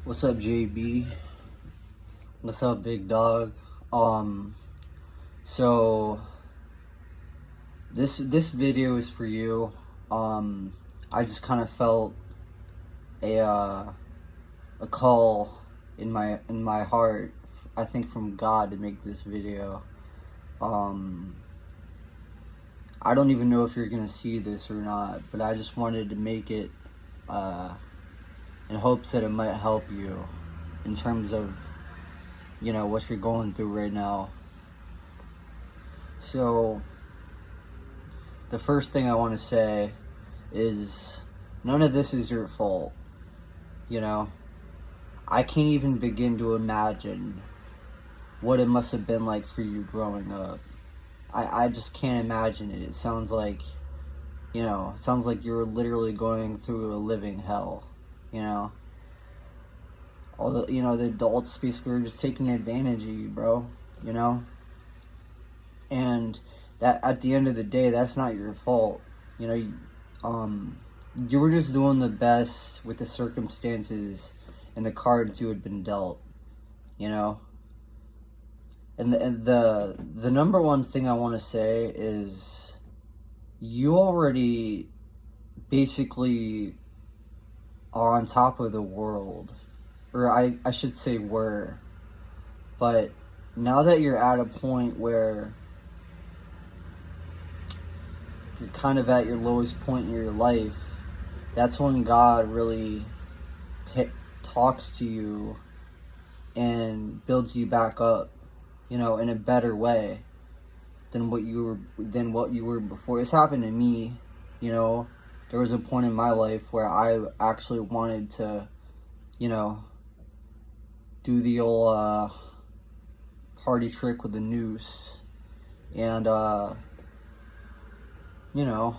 What's up, JB? What's up, big dog? So this video is for you. I just kind of felt a call in my heart, I think from God, to make this video. I don't even know if you're gonna see this or not, but I just wanted to make it in hopes that it might help you in terms of, you know, what you're going through right now. So the first thing I want to say is none of this is your fault. You know, I can't even begin to imagine what it must have been like for you growing up. I just can't imagine it. It sounds like, you know, it sounds like you're literally going through a living hell, you know. Although, you know, the adults basically are just taking advantage of you, bro, you know. And that, at the end of the day, that's not your fault. You know, you were just doing the best with the circumstances and the cards you had been dealt, you know. And the number one thing I want to say is you already basically are on top of the world. Or I should say were. But now that you're at a point where you're kind of at your lowest point in your life, that's when God really talks to you and builds you back up, you know, in a better way than what you were before. It's happened to me, you know. There was a point in my life where I actually wanted to, you know, do the old party trick with the noose. And you know,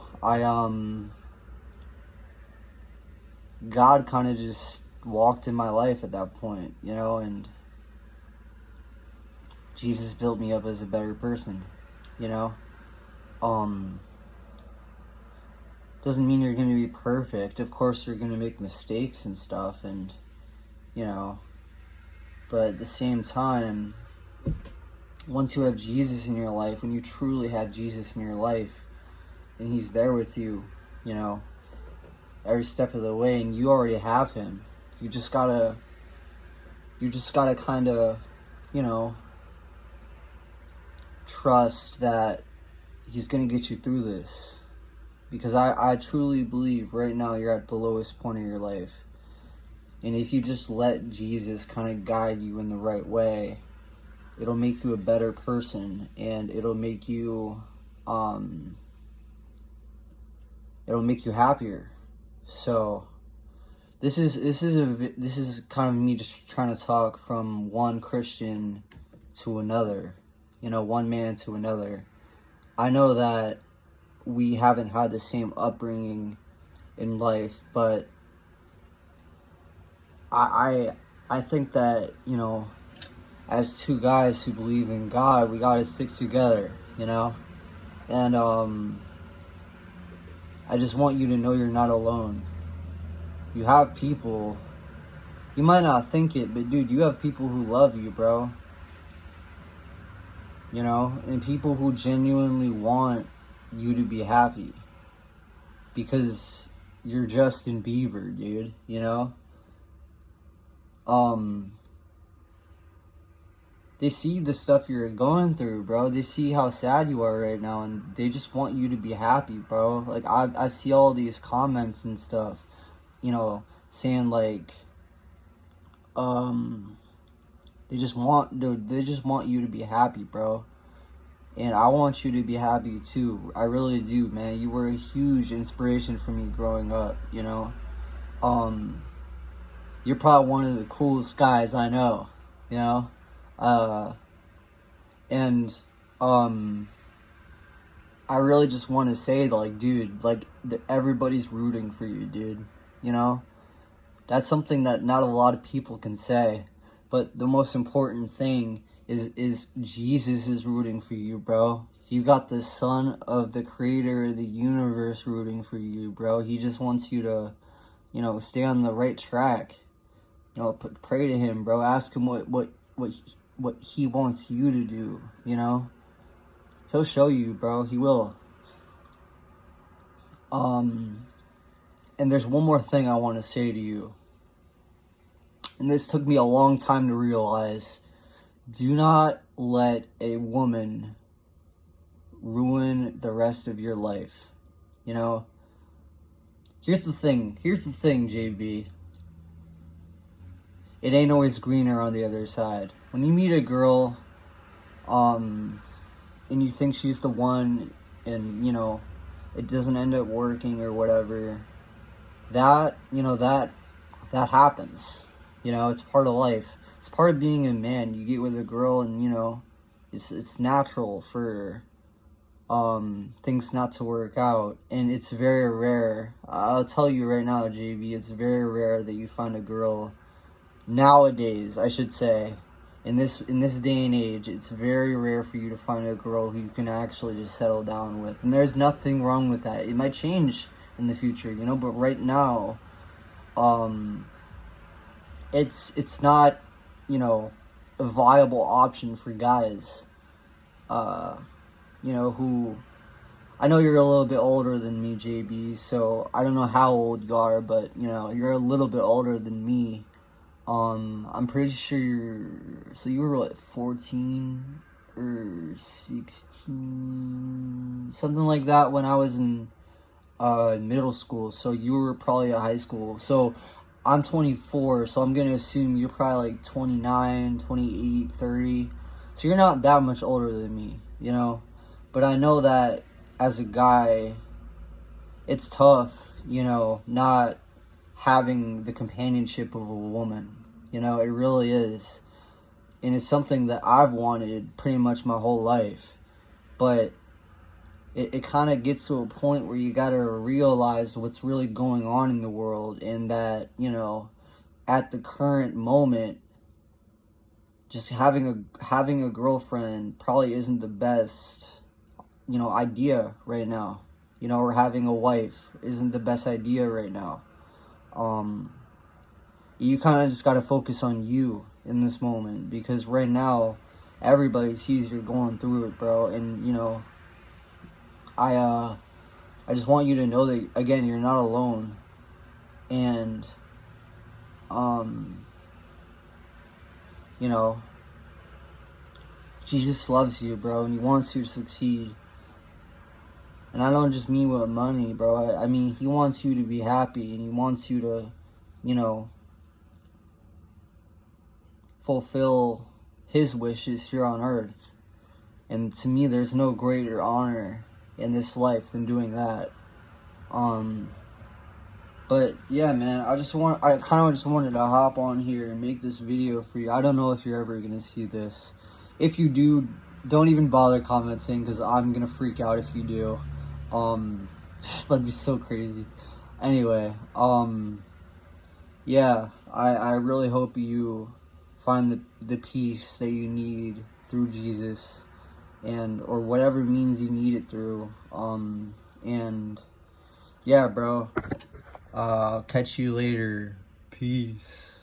God kind of just walked in my life at that point, you know, and Jesus built me up as a better person, you know. Doesn't mean you're going to be perfect. Of course you're going to make mistakes and stuff, and, you know, but at the same time, once you have Jesus in your life, when you truly have Jesus in your life, and he's there with you, you know, every step of the way, and you already have him, you just gotta kind of, you know, trust that he's gonna get you through this. Because I truly believe right now you're at the lowest point of your life. And if you just let Jesus kind of guide you in the right way, it'll make you a better person, and it'll make you happier. So this is kind of me just trying to talk from one Christian to another, you know, one man to another. I know that we haven't had the same upbringing in life, but I think that, you know, as two guys who believe in God, we gotta stick together, you know. And I just want you to know you're not alone. You have people, you might not think it, but dude, you have people who love you, bro. You know, and people who genuinely want you to be happy. Because you're Justin Bieber, dude, you know? They see the stuff you're going through, bro. They see how sad you are right now, and they just want you to be happy, bro. Like, I see all these comments and stuff, you know, saying like, they just want you to be happy, bro. And I want you to be happy too. I really do, man. You were a huge inspiration for me growing up, you know. You're probably one of the coolest guys I know, you know. I really just want to say, like, dude, like, everybody's rooting for you, dude, you know. That's something that not a lot of people can say, but the most important thing is Jesus is rooting for you, bro. You got the Son of the Creator of the universe rooting for you, bro. He just wants you to, you know, stay on the right track. You know, pray to him, bro. Ask him what he wants you to do, you know? He'll show you, bro. He will. And there's one more thing I want to say to you. And this took me a long time to realize. Do not let a woman ruin the rest of your life. You know? Here's the thing, JB. It ain't always greener on the other side. When you meet a girl, and you think she's the one, and, you know, it doesn't end up working or whatever, that, you know, that happens. You know, it's part of life. It's part of being a man. You get with a girl and, you know, it's natural for things not to work out, and it's very rare. I'll tell you right now, JB, it's very rare that you find a girl nowadays, I should say, in this day and age, it's very rare for you to find a girl who you can actually just settle down with. And there's nothing wrong with that. It might change in the future, you know, but right now, it's not, you know, a viable option for guys, you know, who, I know you're a little bit older than me, JB, so I don't know how old you are, but, you know, you're a little bit older than me. I'm pretty sure so you were, what, 14 or 16, something like that when I was in, middle school, so you were probably at high school. So, I'm 24, so I'm gonna assume you're probably like 29, 28, 30, so you're not that much older than me, you know? But I know that as a guy, it's tough, you know, not having the companionship of a woman, you know, it really is. And it's something that I've wanted pretty much my whole life. But it kind of gets to a point where you gotta realize what's really going on in the world, and that, you know, at the current moment, just having a girlfriend probably isn't the best, you know, idea right now. You know, or having a wife isn't the best idea right now. You kind of just got to focus on you in this moment, because right now everybody sees you're going through it, bro. And, you know, I just want you to know that, again, you're not alone. And you know, Jesus loves you, bro, and he wants you to succeed. And I don't just mean with money, bro. I mean, he wants you to be happy, and he wants you to, you know, fulfill his wishes here on earth. And to me, there's no greater honor in this life than doing that. But yeah, man, I kind of just wanted to hop on here and make this video for you. I don't know if you're ever gonna see this. If you do, don't even bother commenting, because I'm gonna freak out if you do. That'd be so crazy. Anyway, yeah, I really hope you find the peace that you need through Jesus, and or whatever means you need it through. And yeah, bro, I'll catch you later. Peace.